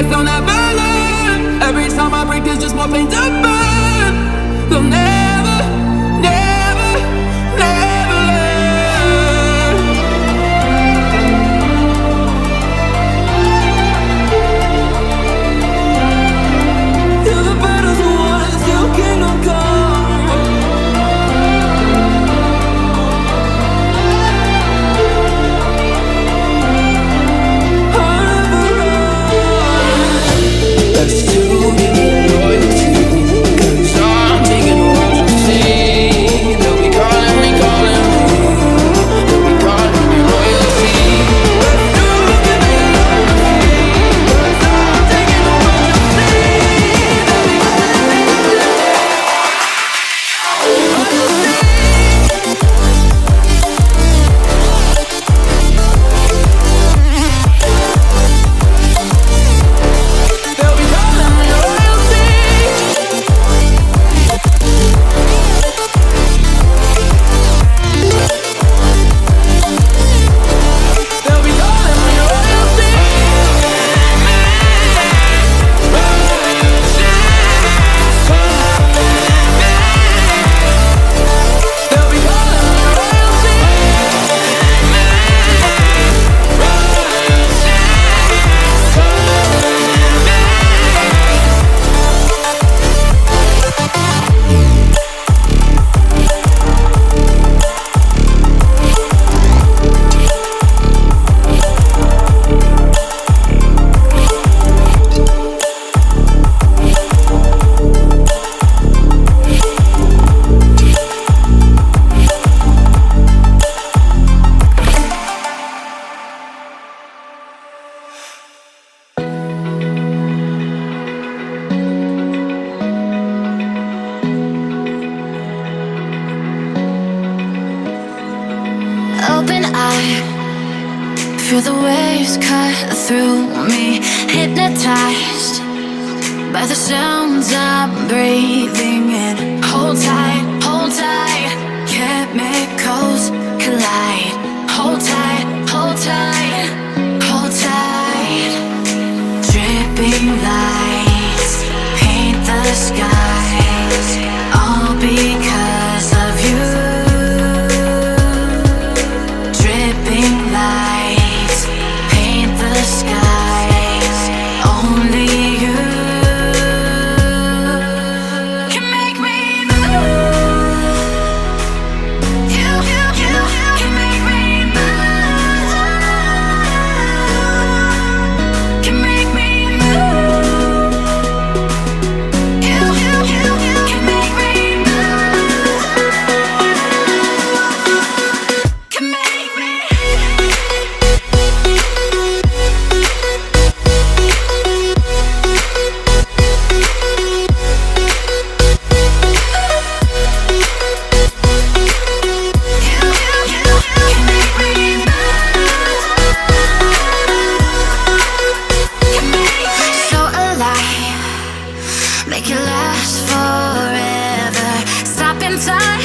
guess they'll never learn. Every time I break, there's just more pain to burn. They'll never, never, never learn. Till the battle's won, still kingdom come. Let's do it, loyalty. 'Cause I'm taking royalty. They'll be calling me, calling me. They'll be calling me royalty. Let's do it, loyalty. 'Cause I'm taking royalty. They'll be calling me, open eye, feel the waves cut through me, hypnotized by the sounds I'm breathing in. Hold tight, chemicals collide. Hold tight, hold tight, hold tight. Dripping lights paint the skies, all because of you. Dripping lights paint the skies, only you can make me move. You can make me move. Can make me move. You can make me move. Can make me. So alive, make it last forever. Stop in time.